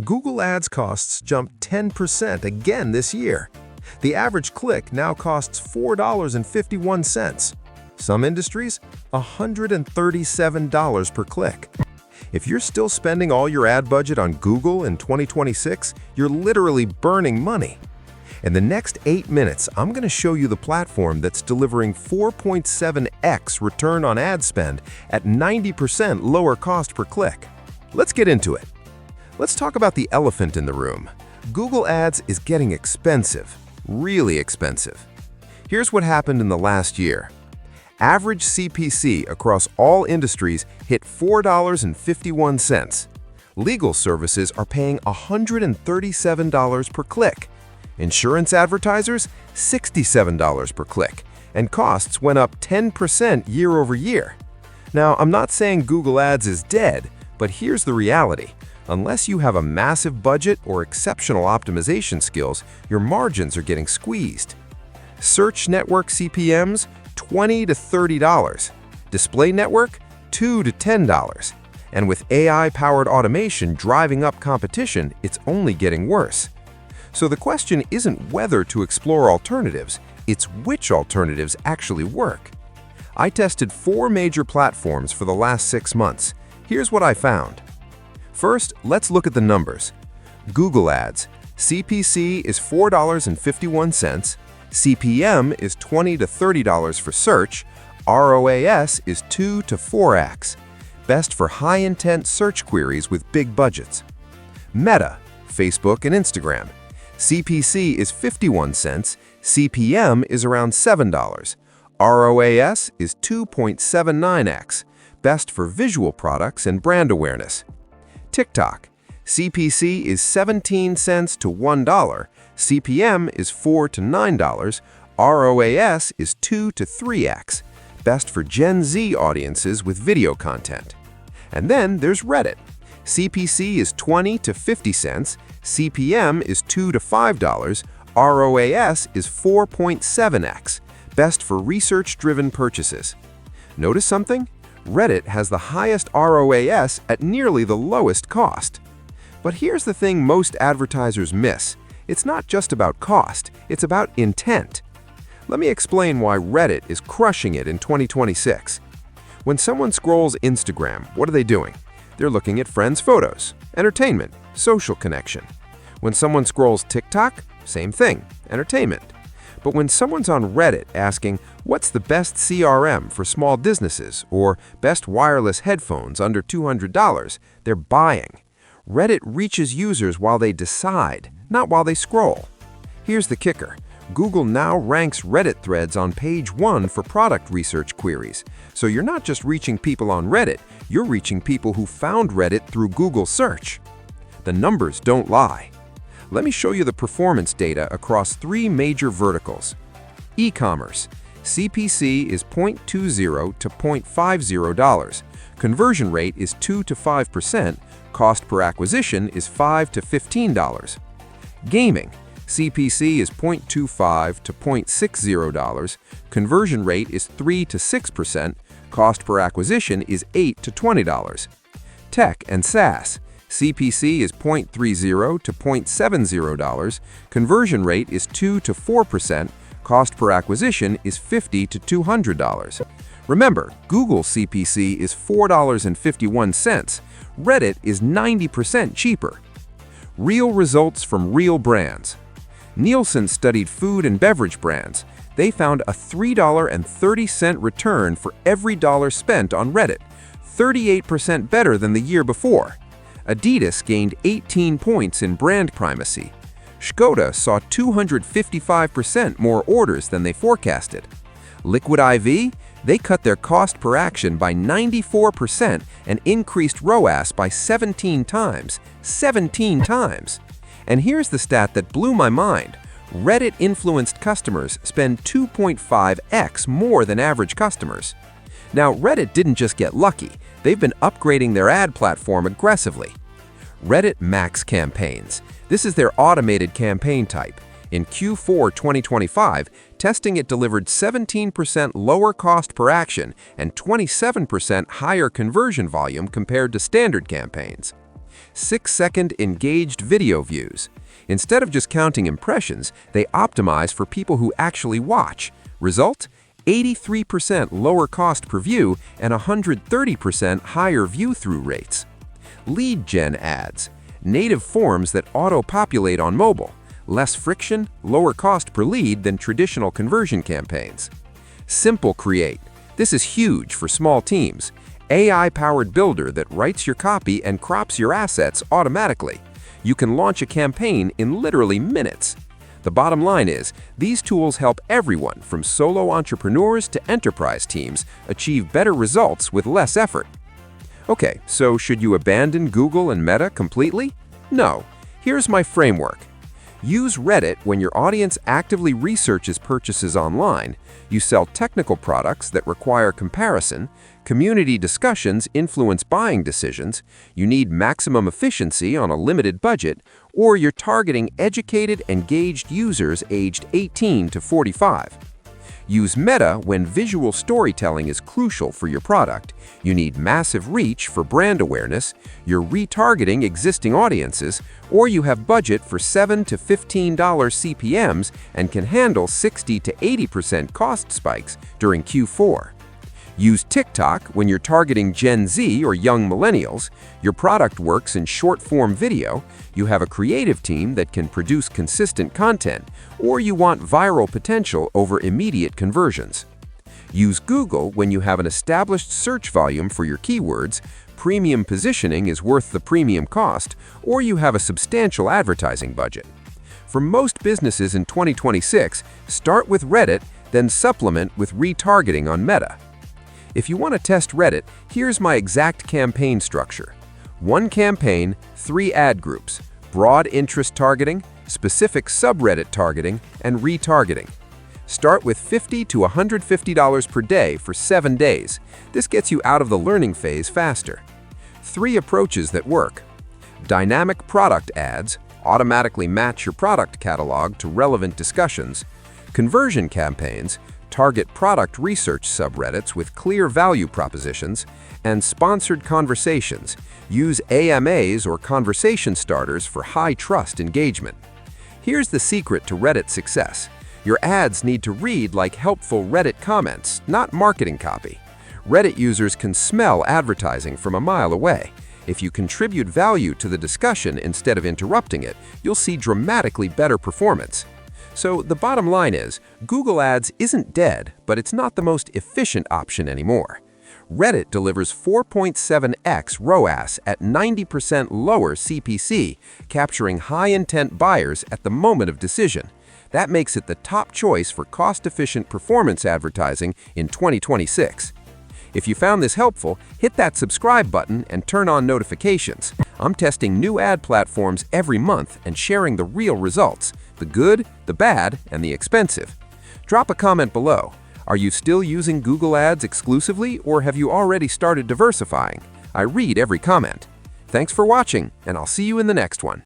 Google Ads costs jumped 10% again this year. The average click now costs $4.51. Some industries, $137 per click. If you're still spending all your ad budget on Google in 2026, you're literally burning money. In the next 8 minutes, I'm going to show you the platform that's delivering 4.7x return on ad spend at 90% lower cost per click. Let's get into it. Let's talk about the elephant in the room. Google Ads is getting expensive, really expensive. Here's what happened in the last year. Average CPC across all industries hit $4.51. Legal services are paying $137 per click. Insurance advertisers, $67 per click. And costs went up 10% year over year. Now, I'm not saying Google Ads is dead, but here's the reality. Unless you have a massive budget or exceptional optimization skills, your margins are getting squeezed. Search network CPMs, $20 to $30. Display network, $2 to $10. And with AI-powered automation driving up competition, it's only getting worse. So the question isn't whether to explore alternatives, it's which alternatives actually work. I tested 4 major platforms for the last 6 months. Here's what I found. First, let's look at the numbers. Google Ads. CPC is $4.51. CPM is $20 to $30 for search. ROAS is 2 to 4x. Best for high-intent search queries with big budgets. Meta, Facebook and Instagram. CPC is 51 cents. CPM is around $7. ROAS is 2.79x. Best for visual products and brand awareness. TikTok. CPC is 17 cents to $1. CPM is $4 to $9. ROAS is 2 to 3x. Best for Gen Z audiences with video content. And then there's Reddit. CPC is 20 to 50 cents. CPM is $2 to $5. ROAS is 4.7x. Best for research-driven purchases. Notice something? Reddit has the highest ROAS at nearly the lowest cost. But here's the thing most advertisers miss. It's not just about cost, it's about intent. Let me explain why Reddit is crushing it in 2026. When someone scrolls Instagram, what are they doing? They're looking at friends' photos, entertainment, social connection. When someone scrolls TikTok, same thing, entertainment. But when someone's on Reddit asking, what's the best CRM for small businesses or best wireless headphones under $200, they're buying. Reddit reaches users while they decide, not while they scroll. Here's the kicker. Google now ranks Reddit threads on page 1 for product research queries. So you're not just reaching people on Reddit, you're reaching people who found Reddit through Google search. The numbers don't lie. Let me show you the performance data across 3 major verticals. E-commerce. CPC is $0.20 to $0.50. Conversion rate is 2 to 5%. Cost per acquisition is $5 to $15. Gaming. CPC is $0.25 to $0.60. Conversion rate is 3 to 6%. Cost per acquisition is $8 to $20. Tech and SaaS. CPC is $0.30 to $0.70. Conversion rate is 2 to 4%. Cost per acquisition is $50 to $200. Remember, Google CPC is $4.51. Reddit is 90% cheaper. Real results from real brands. Nielsen studied food and beverage brands. They found a $3.30 return for every dollar spent on Reddit, 38% better than the year before. Adidas gained 18 points in brand primacy. Skoda saw 255% more orders than they forecasted. Liquid IV, they cut their cost per action by 94% and increased ROAS by 17 times. 17 times! And here's the stat that blew my mind. Reddit-influenced customers spend 2.5x more than average customers. Now, Reddit didn't just get lucky. They've been upgrading their ad platform aggressively. Reddit Max Campaigns. This is their automated campaign type. In Q4 2025, testing it delivered 17% lower cost per action and 27% higher conversion volume compared to standard campaigns. 6-second engaged video views. Instead of just counting impressions, they optimize for people who actually watch. Result? 83% lower cost per view and 130% higher view-through rates. Lead gen ads. Native forms that auto-populate on mobile. Less friction, lower cost per lead than traditional conversion campaigns. Simple Create. This is huge for small teams. AI-powered builder that writes your copy and crops your assets automatically. You can launch a campaign in literally minutes. The bottom line is, these tools help everyone from solo entrepreneurs to enterprise teams achieve better results with less effort. Okay, so should you abandon Google and Meta completely? No. Here's my framework. Use Reddit when your audience actively researches purchases online. You sell technical products that require comparison. Community discussions influence buying decisions. You need maximum efficiency on a limited budget. Or you're targeting educated, engaged users aged 18 to 45. Use Meta when visual storytelling is crucial for your product. You need massive reach for brand awareness, you're retargeting existing audiences, or you have budget for $7 to $15 CPMs and can handle 60 to 80% cost spikes during Q4. Use TikTok when you're targeting Gen Z or young millennials, your product works in short-form video, you have a creative team that can produce consistent content, or you want viral potential over immediate conversions. Use Google when you have an established search volume for your keywords, premium positioning is worth the premium cost, or you have a substantial advertising budget. For most businesses in 2026, start with Reddit, then supplement with retargeting on Meta. If you want to test Reddit, here's my exact campaign structure. 1 campaign, 3 ad groups, broad interest targeting, specific subreddit targeting, and retargeting. Start with $50 to $150 per day for 7 days. This gets you out of the learning phase faster. 3 approaches that work. Dynamic product ads, automatically match your product catalog to relevant discussions. Conversion campaigns, target product research subreddits with clear value propositions, and sponsored conversations. Use AMAs or conversation starters for high-trust engagement. Here's the secret to Reddit success. Your ads need to read like helpful Reddit comments, not marketing copy. Reddit users can smell advertising from a mile away. If you contribute value to the discussion instead of interrupting it, you'll see dramatically better performance. So the bottom line is, Google Ads isn't dead, but it's not the most efficient option anymore. Reddit delivers 4.7x ROAS at 90% lower CPC, capturing high-intent buyers at the moment of decision. That makes it the top choice for cost-efficient performance advertising in 2026. If you found this helpful, hit that subscribe button and turn on notifications. I'm testing new ad platforms every month and sharing the real results, the good, the bad, and the expensive. Drop a comment below. Are you still using Google Ads exclusively, or have you already started diversifying? I read every comment. Thanks for watching, and I'll see you in the next one.